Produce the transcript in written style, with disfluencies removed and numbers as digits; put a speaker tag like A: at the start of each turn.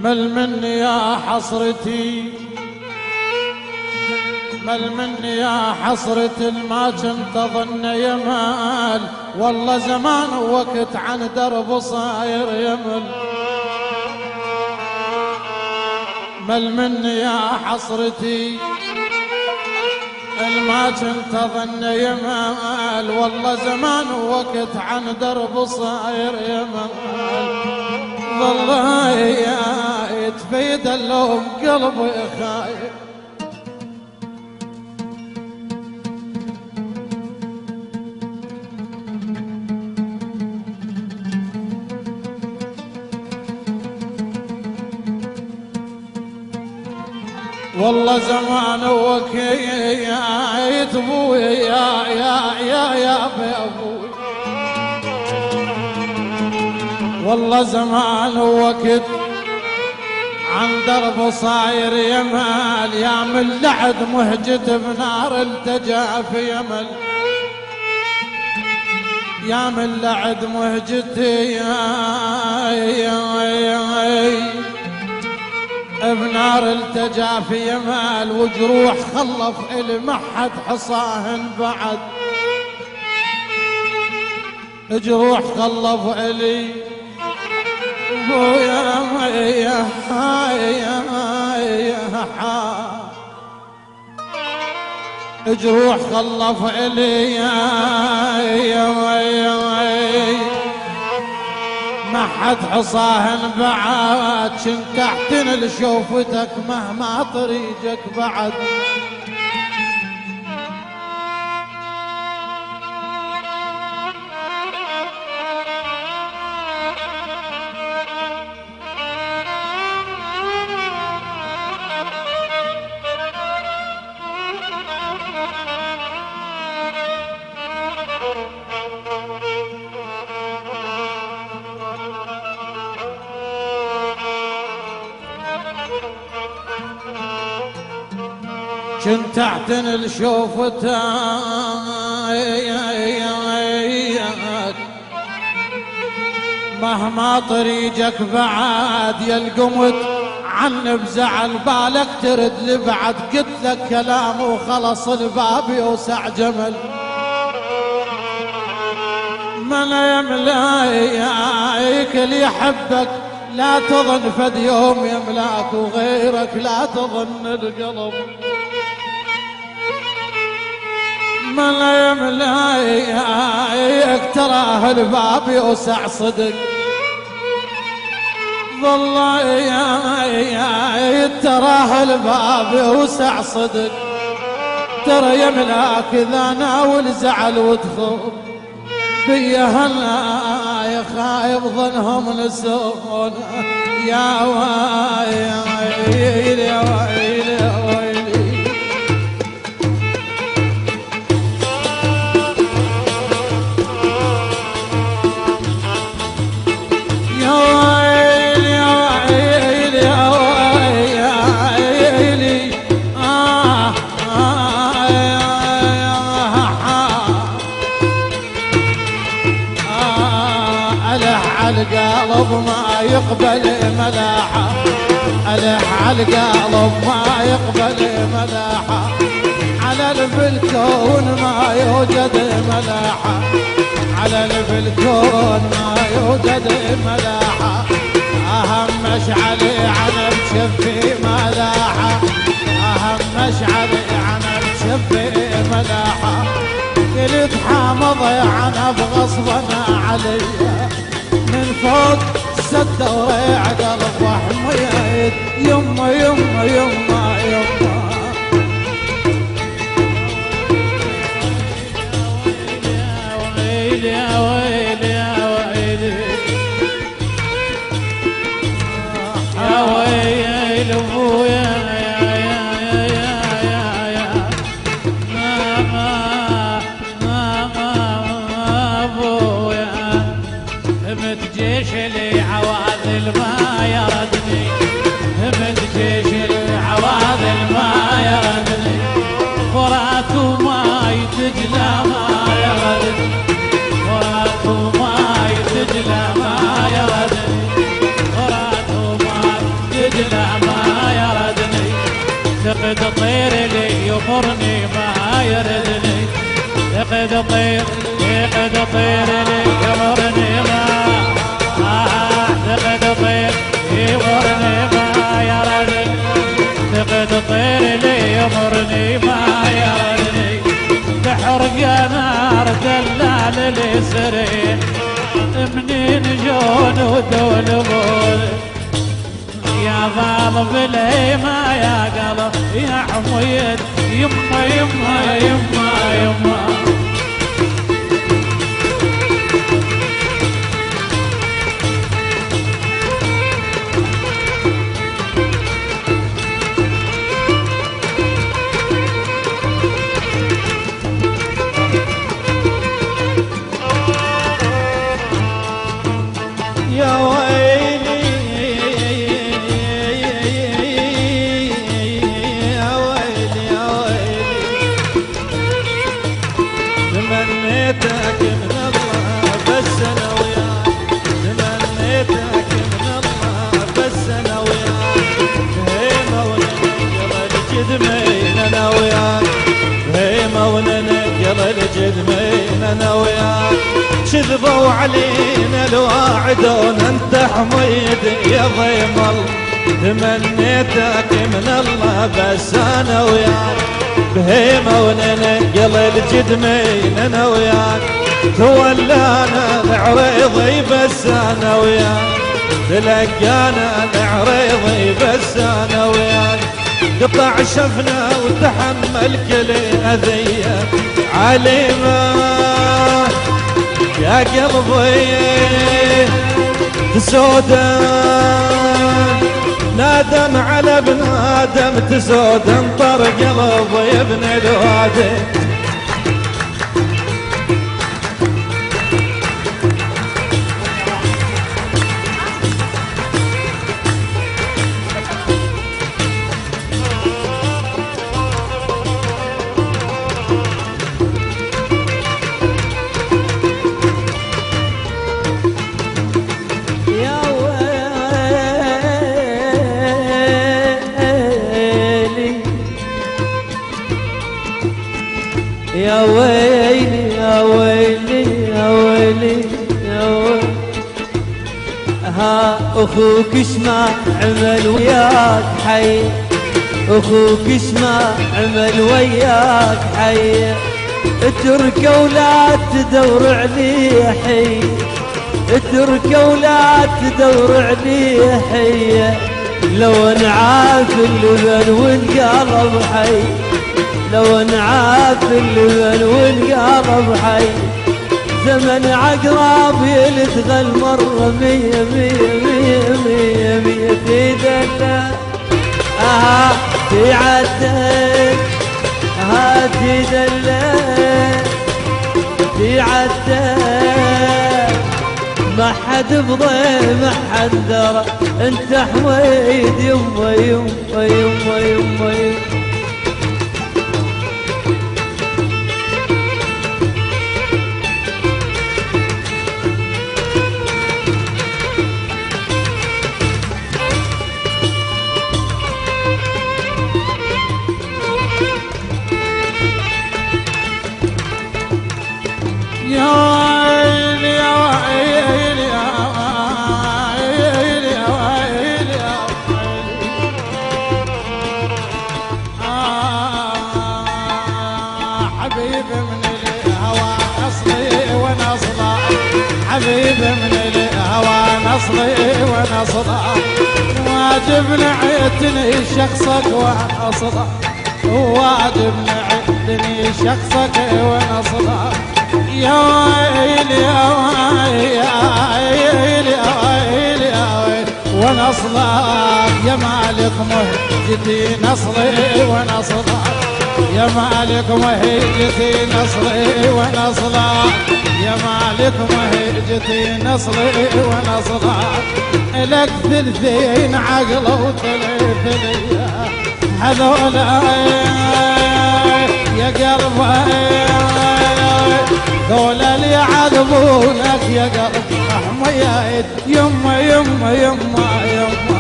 A: مل مني يا حسرتي، مل مني يا حسرة ما كنت أظن يمال، والله زمان ووقت عن درب صاير يمل. مل مني يا حسرتي ما كنت أظن يمال، والله زمان ووقت عن درب صاير يمل. والله يا يتفيد اللوم قلبي خايف، والله زمان وكيت ابوي يا ابوي، والله زمان وقت عن درب صاير يمال، يا من لعد مهجت بنار التجا في يمل، يا من لعد مهجت بنار التجا في يمال، وجروح خلف إلي محد حصاهن بعد، جروح خلف إلي ويا جروح خلف إلي ما حد حصاهن بعد، كنت احتن لشوفتك مهما طريقك بعد. كنت اعتني لشوفتك مهما طريقك بعد، يا القمت عن بزعل بالك ترد لبعد، قلت لك كلام وخلص الباب يوسع جمل. من يملاك اللي يحبك لا تظن فد يوم يملاك، وغيرك لا تظن القلب. من يملاك تراه الباب يوسع صدق، والله يا تراه الباب يوسع صدق، ترى يملاك اذا ناول زعل وتخوف بيا هلا يا خايب ظنهم نسون. يا ويلي يا ويلي يا ويلي يا ويلي يا ويلي يا ويلي ألح عالقلب ما يقبل ملاحة، ألح عالقلب ما يقبل ملاحة، على الكون ما يوجد ملاحة، على الكون ما يوجد ملاحة. أهم مشعلي عنب شفي ملاحة، أهم مشعلي عنب شفي ملاحة، قلت حامض عنب غصبا علي من فوق سد وريع قلب وحميت. يما يما يما يما يا ويلي يا ويلي يا ويلي ابويا يا ماما ابويا، همت جيش لي عواذل ما يردني، همت جيش لي عواذل ما يردني، فرات وماي تجلى ما يردني، فرات وماي تجلى ما يردني، فرات وماي يرد لا ما يردني، ثقد طير لي يمرني ما يردني، ثقد طير لي يمرني ما، ثقد طير يمرني ما يردني، ثقد طير لي يمرني ما يردني، تحرق نار دلال لي سريع، منين جون ودول بول، يا ظالم لي ما يا قلب يا حميد، يما يما يما يما.
B: يا ويلي يا ويلي يا ويلي، تمنيتك من الله بس انا وياك، تمنيتك من الله بس انا وياك، هيمة وننقل الجدمين انا وياك، هيمة وننقل الجدمين انا وياك، كذبوا علينا الواعدون انت حميد يا ضيمل، تمنيتك من الله بس انا وياك، بهيمة وننقل الجدمين انا وياك، تولانا العريضي بس انا وياك، تلقانا العريضي بس انا وياك، قطع شفنا وتحمل كل اذيه عليمه يا قلبي تسودا، نادم على ابن ادم تسودا، انطر قلبي يا ابن الوادي. يا ويلي يا ويلي يا ويلي يا ويلي، ها اخوك شما عمل وياك حي، اخوك شما عمل وياك حي، اتركه ولا تدور عليه حي، اتركه ولا تدور عليه حي، لو انعاف اللبن والقلب حي، لو انعاف اللبن والقلب حي، زمن عقرب يلتغل مرة مية مية مية مية مية، في دلة في عدل في دلة في عدل، ما حد بضي ما حد درى، انت حميد يما يما يما يما يما.
A: يا ويلي يا ويلي يا ويلي يا ويلي يا ويلي، حبيب من الهوى نصلي ونصلى، حبيب من الهوى نصلي ونصلى، واجب نعيتني شخصك ونصلى، واجب نعيتني شخصك ونصلى، يا ويلي يا ويلي يا ويلي يا ويلي يا ويلي ونصلك، يا مالك مهجتي نصري ونصلك، يا مالك مهجتي نصري ونصلك، يا مالك مهجتي نصري ونصلك، لك ثلثين عقله وثلث هذولا يا قلبي، ذولا اللي يعذبونك يا قلب حميد، يما يما يما يما.